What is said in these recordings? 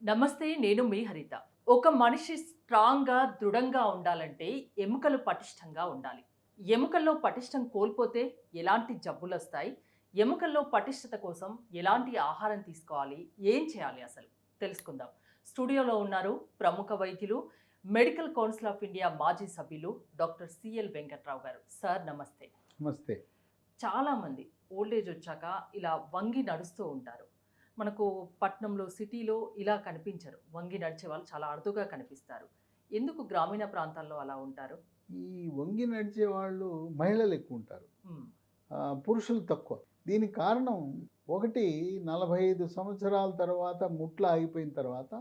నమస్తే. నేను మీ హరిత. ఒక మనిషి స్ట్రాంగ్‌గా, దృఢంగా ఉండాలంటే ఎముకలు పటిష్టంగా ఉండాలి. ఎముకల్లో పటిష్టం కోల్పోతే ఎలాంటి జబ్బులొస్తాయి? ఎముకల్లో పటిష్టత కోసం ఎలాంటి ఆహారం తీసుకోవాలి? ఏం చేయాలి అసలు? తెలుసుకుందాం. స్టూడియోలో ఉన్నారు ప్రముఖ వైద్యులు, మెడికల్ కౌన్సిల్ ఆఫ్ ఇండియా మాజీ సభ్యులు డాక్టర్ సిఎల్ వెంకట్రావు గారు. సార్ నమస్తే. నమస్తే. చాలామంది ఓల్డ్ ఏజ్ వచ్చాక ఇలా వంగి నడుస్తూ ఉంటారు. మనకు పట్నంలో, సిటీలో ఇలా కనిపించరు. వంగి నడిచే వాళ్ళు చాలా అరుదుగా కనిపిస్తారు. ఎందుకు గ్రామీణ ప్రాంతాల్లో అలా ఉంటారు? ఈ వంగి నడిచే వాళ్ళు మహిళలు ఎక్కువుంటారు. హ్మ్. పురుషులు తక్కువ. దీనికి కారణం ఒకటి 45 సంవత్సరాల తర్వాత ముట్లు ఆగిపోయిన తర్వాత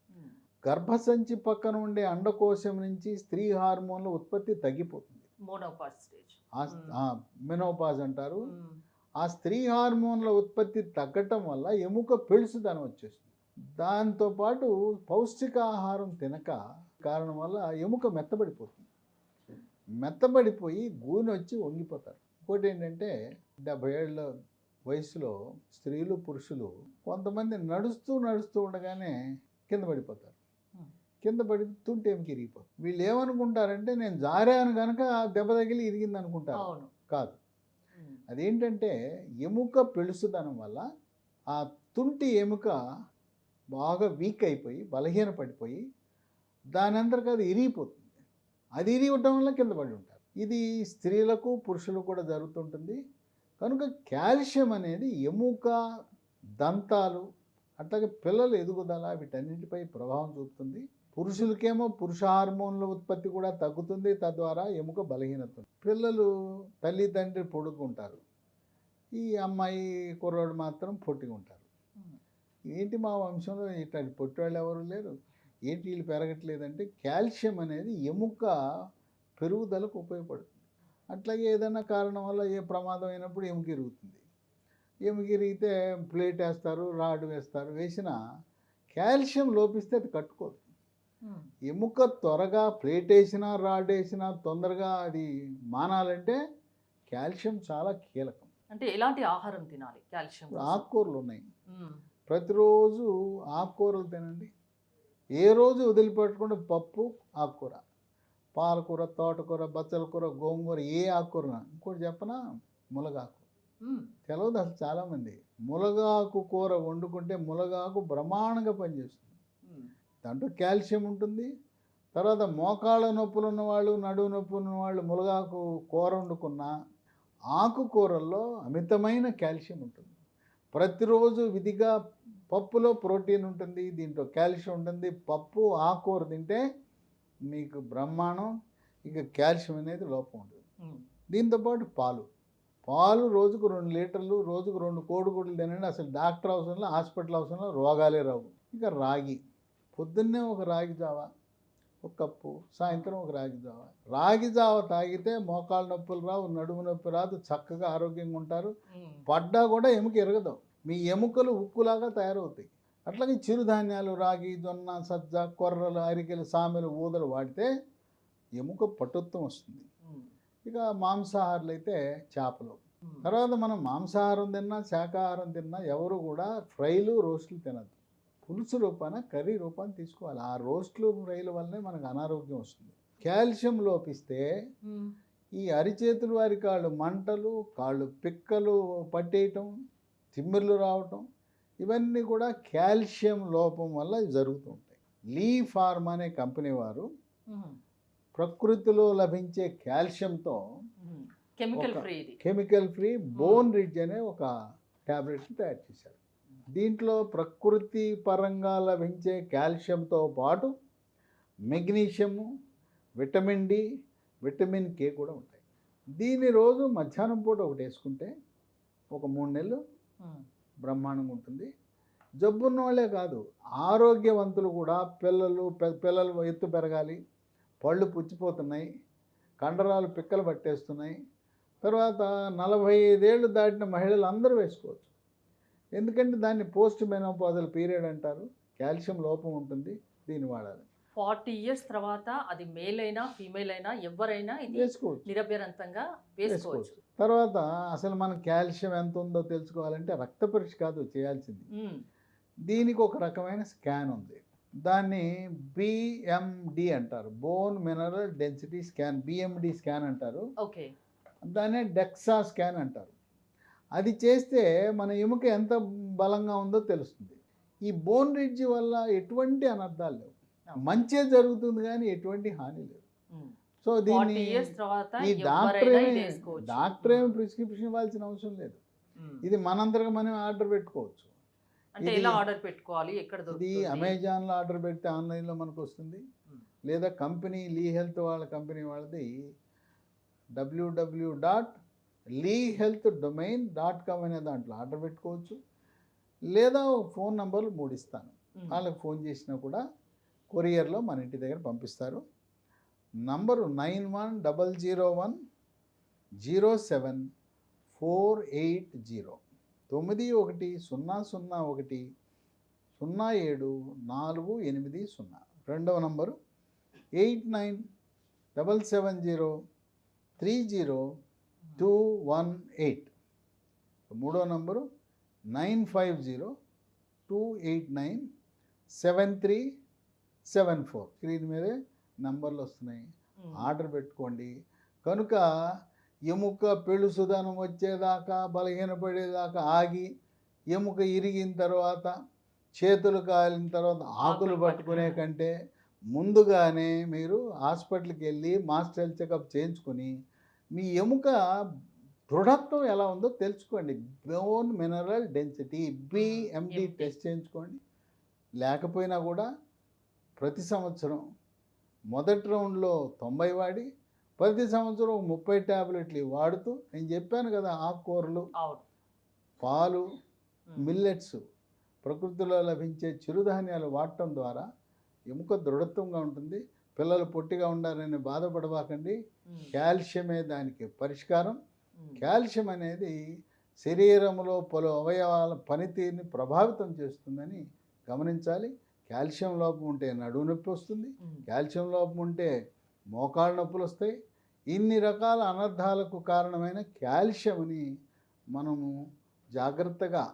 హ్మ్. గర్భసంచి పక్కన ఉండే అండకోశం నుంచి స్త్రీ హార్మోన్ల ఉత్పత్తి తగ్గిపోతుంది. Menopause stage. మెనోపాజ్ అంటారు. హ్మ్. ఆ స్త్రీ హార్మోన్ల ఉత్పత్తి తగ్గటం వల్ల ఎముక పెళుసుదనం వచ్చేస్తుంది. దాంతోపాటు పౌష్టికాహారం తినక కారణం వల్ల ఎముక మెత్తబడిపోతుంది. మెత్తబడిపోయి గూనొచ్చి వంగిపోతారు. ఇంకోటి ఏంటంటే 70 ఏళ్ళ వయసులో స్త్రీలు పురుషులు కొంతమంది నడుస్తూ నడుస్తూ ఉండగానే కింద పడిపోతారు. హ్మ్. కింద పడుతుంటే ఎముక ఇరిగిపోతుంది. వీళ్ళు ఏమనుకుంటారంటే నేను జారాను కనుక దెబ్బ తగిలి ఇరిగింది అనుకుంటారు. అవును. కాదు. హ్మ్. అదేంటంటే ఎముక పెళుసుదనం వల్ల ఆ తుంటి ఎముక బాగా వీక్ అయిపోయి బలహీన పడిపోయి దాని అందరికి అది ఇరిగిపోతుంది. అది ఇరిగటం వల్ల కింద పడి ఉంటారు. ఇది స్త్రీలకు పురుషులకు కూడా జరుగుతుంటుంది. కనుక కాల్షియం అనేది ఎముక, దంతాలు, అట్లాగే పిల్లల ఎదుగుదల వీటన్నిటిపై ప్రభావం చూపుతుంది. పురుషులకేమో పురుష హార్మోన్ల ఉత్పత్తి కూడా తగ్గుతుంది. తద్వారా ఎముక బలహీనత. పిల్లలు తల్లిదండ్రి పొడుగుంటారు. ఈ అమ్మాయి కుర్రోడు మాత్రం పొట్టిగా ఉంటారు. హ్మ్. ఏంటి మా వంశంలో ఇట్లాంటి పొట్టివాళ్ళు ఎవరు లేరు, ఏంటి వీళ్ళు పెరగట్లేదంటే కాల్షియం అనేది ఎముక పెరుగుదలకు ఉపయోగపడుతుంది. అట్లాగే ఏదైనా కారణం వల్ల ఏ ప్రమాదం అయినప్పుడు ఎముక ఇరుగుతుంది. ఎముక ఇరిగితే ప్లేట్ వేస్తారు, రాడ్ వేస్తారు. వేసినా కాల్షియం లోపిస్తే అది కట్టుకోదు. హ్మ్. ఎముక త్వరగా ప్లేట్ వేసినా రాడ్ వేసినా తొందరగా అది మానాలంటే కాల్షియం చాలా కీలకం. అంటే ఎలాంటి ఆహారం తినాలి కాల్షియం ఇప్పుడు కోసం? ఆకుకూరలు ఉన్నాయి. హ్మ్. ప్రతిరోజు ఆకుకూరలు తినండి. ఏ రోజు వదిలిపెట్టకుండా పప్పు, ఆకుకూర, పాలకూర, తోటకూర, బచ్చల కూర, గోంగూర, ఏ ఆకుకూర. ఇంకోటి చెప్పనా, మునగాకు. హ్మ్. తెలవదు అసలు చాలామంది. మునగాకు కూర వండుకుంటే మునగాకు బ్రహ్మాండంగా పనిచేస్తుంది. హ్మ్. దాంట్లో కాల్షియం ఉంటుంది. తర్వాత మోకాళ్ళ నొప్పులు ఉన్నవాళ్ళు, నడుము నొప్పులు ఉన్నవాళ్ళు మునగాకు కూర వండుకున్న ఆకుకూరల్లో అమితమైన కాల్షియం ఉంటుంది. ప్రతిరోజు విధిగా పప్పులో ప్రోటీన్ ఉంటుంది, దీంట్లో కాల్షియం ఉంటుంది. పప్పు, ఆకుకూర తింటే మీకు బ్రహ్మాండం. ఇక కాల్షియం అనేది లోపం ఉంటుంది. హ్మ్. దీంతోపాటు పాలు రోజుకు 2 లీటర్లు, రోజుకు 2 కోడిగుడ్లు తినండి. అసలు డాక్టర్ అవసరంలో, హాస్పిటల్ అవసరంలో, రోగాలే రావు. ఇక రాగి, పొద్దున్నే ఒక రాగి జావ, ఒక కప్పు, సాయంత్రం ఒక రాగి జావ. రాగి జావ తాగితే మోకాళ్ళ నొప్పులు రావు, నడుము నొప్పి రాదు, చక్కగా ఆరోగ్యంగా ఉంటారు. హ్మ్. పడ్డా కూడా ఎముక ఎరగదు. మీ ఎముకలు ఉక్కులాగా తయారవుతాయి. అట్లాగే చిరుధాన్యాలు రాగి, జొన్న, సజ్జ, కొర్రలు, అరికెలు, సామెలు, ఊదలు వాడితే ఎముక పటుత్వం వస్తుంది. హ్మ్. ఇక మాంసాహారులు అయితే చేపలు. హ్మ్. తర్వాత మనం మాంసాహారం తిన్నా, శాకాహారం తిన్నా ఎవరు కూడా ఫ్రైలు, రోస్టులు తినద్దు. పులుసు రూపాన, కర్రీ రూపాన తీసుకోవాలి. ఆ రోస్టులు, ఫ్రైల వల్లనే మనకు అనారోగ్యం వస్తుంది. కాల్షియం లోపిస్తే హ్మ్. ఈ అరిచేతులు, అరికాళ్ళు మంటలు, కాళ్ళు పిక్కలు పట్టేయటం, తిమ్మిర్లు రావటం, ఇవన్నీ కూడా కాల్షియం లోపం వల్ల జరుగుతూ ఉంటాయి. లీ ఫార్మ్ అనే కంపెనీ వారు హ్మ్. ప్రకృతిలో లభించే కాల్షియంతో హ్మ్. కెమికల్ ఒక ఫ్రీ ఇది. కెమికల్ ఫ్రీ బోన్ రిడ్జ్ అనే ఒక ట్యాబ్లెట్ని తయారు చేశారు. దీంట్లో ప్రకృతి పరంగా లభించే కాల్షియంతో పాటు magnesium, vitamin D, vitamin K కూడా ఉంటాయి. దీన్ని రోజు మధ్యాహ్నం పూట ఒకటి వేసుకుంటే ఒక 3 నెలలు హ్మ్. బ్రహ్మాండంగా ఉంటుంది. జబ్బున్న వాళ్ళే కాదు, ఆరోగ్యవంతులు కూడా, పిల్లలు ఎత్తు పెరగాలి, పళ్ళు పుచ్చిపోతున్నాయి, కండరాలు పిక్కలు పట్టేస్తున్నాయి. తర్వాత 45 ఏళ్ళు దాటిన మహిళలు అందరూ వేసుకోవచ్చు. ఎందుకంటే దాన్ని పోస్ట్ మెనోపాజల్ పీరియడ్ అంటారు. కాల్షియం లోపం ఉంటుంది, దీన్ని వాడాలి. 40 ఇయర్స్ తర్వాత అది మేల్ అయినా, ఫీమేల్ అయినా ఎవ్వరైనా ఇది వేసుకోవచ్చు. నిరభ్యంతరంగా వేసుకోవచ్చు. తర్వాత అసలు మన కాల్షియం ఎంత ఉందో తెలుసుకోవాలంటే రక్త పరీక్ష కాదు చేయాల్సింది. హ్మ్. దీనికి ఒక రకమైన స్కాన్ ఉంది. దాన్ని బిఎండి అంటారు. Bone mineral density scan, BMD scan అంటారు. ఓకే. దాన్నే డెక్సా స్కాన్ అంటారు. అది చేస్తే మన ఎముక ఎంత బలంగా ఉందో తెలుస్తుంది. ఈ బోన్ రిడ్జ్ వల్ల ఎటువంటి అనర్థాలు లేవు. మంచే జరుగుతుంది కానీ ఎటువంటి హాని లేదు. సో 40 దీన్ని ఇయర్స్ తర్వాత ఈ ఎవరైనా ఇది వేసుకోవచ్చు. డాక్టర్ ఏమి ప్రిస్క్రిప్షన్ ఇవ్వాల్సిన అవసరం లేదు. ఇది మనందరికి మనం ఆర్డర్ పెట్టుకోవచ్చు. అంటే ఎలా ఆర్డర్ పెట్టుకోవాలి, ఎక్కడ ఇది దొరుకుతుంది? అమెజాన్లో ఆర్డర్ పెడితే ఆన్లైన్లో మనకు వస్తుంది. లేదా కంపెనీ లీ హెల్త్ వాళ్ళ కంపెనీ వాళ్ళది www.leehealthdomain.com అనే దాంట్లో ఆర్డర్ పెట్టుకోవచ్చు. లేదా ఫోన్ నంబర్లు 3 ఇస్తాను. వాళ్ళకి ఫోన్ చేసినా కూడా కొరియర్లో మన ఇంటి దగ్గర పంపిస్తారు. నంబరు 91000748 9100010740. రెండవ నంబరు 8977030218. మూడో నంబరు 9502897374. స్క్రీన్ మీదే నంబర్లు వస్తున్నాయి. ఆర్డర్ పెట్టుకోండి. కనుక ఎముక పెళుసుదనం వచ్చేదాకా, బలహీనపడేదాకా ఆగి, ఎముక ఇరిగిన తర్వాత, చేతులు కాలిన తర్వాత ఆకులు పట్టుకునే కంటే ముందుగానే మీరు హాస్పిటల్కి వెళ్ళి మాస్టర్ హెల్త్ చెకప్ చేయించుకొని మీ ఎముక దృఢత్వం ఎలా ఉందో తెలుసుకోండి. Bone mineral density BMD test చేయించుకోండి. లేకపోయినా కూడా ప్రతి సంవత్సరం మొదటి రౌండ్లో 90 వాడి ప్రతి సంవత్సరం 30 ట్యాబ్లెట్లు వాడుతూ, నేను చెప్పాను కదా, ఆకుకూరలు, పాలు, మిల్లెట్స్, ప్రకృతిలో లభించే చిరుధాన్యాలు వాడటం ద్వారా ఎముక దృఢత్వంగా ఉంటుంది. పిల్లలు పొట్టిగా ఉండాలని బాధపడబాకండి. కాల్షియమే దానికి పరిష్కారం. కాల్షియం అనేది శరీరంలో పలు అవయవాల పనితీరుని ప్రభావితం చేస్తుందని గమనించాలి. కాల్షియం లోపం ఉంటే నడుము నొప్పి వస్తుంది. కాల్షియం లోపం ఉంటే మోకాళ్ళ నొప్పులు వస్తాయి. ఇన్ని రకాల అనర్థాలకు కారణమైన కాల్షియంని మనము జాగ్రత్తగా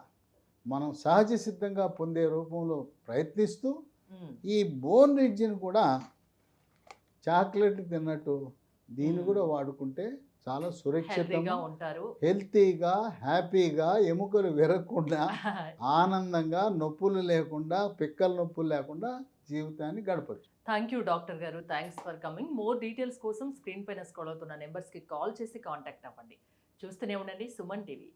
మనం సహజ సిద్ధంగా పొందే రూపంలో ప్రయత్నిస్తూ ఈ బోన్ రిడ్జ్ని కూడా చాక్లెట్ తిన్నట్టు దీన్ని కూడా వాడుకుంటే చాలా సురక్షితంగా ఉంటారు, హెల్తీగా, హ్యాపీగా, ఎముకలు విరగకుండా, ఆనందంగా, నొప్పులు లేకుండా, పిక్కల నొప్పులు లేకుండా జీవితాన్ని గడపచ్చు. థ్యాంక్ యూ డాక్టర్ గారు. Thanks for coming. More details కోసం స్క్రీన్ పైన స్క్రోల్ అవుతున్న నెంబర్స్కి కాల్ చేసి కాంటాక్ట్ అవ్వండి. చూస్తూనే ఉండండి సుమన్ టీవీ.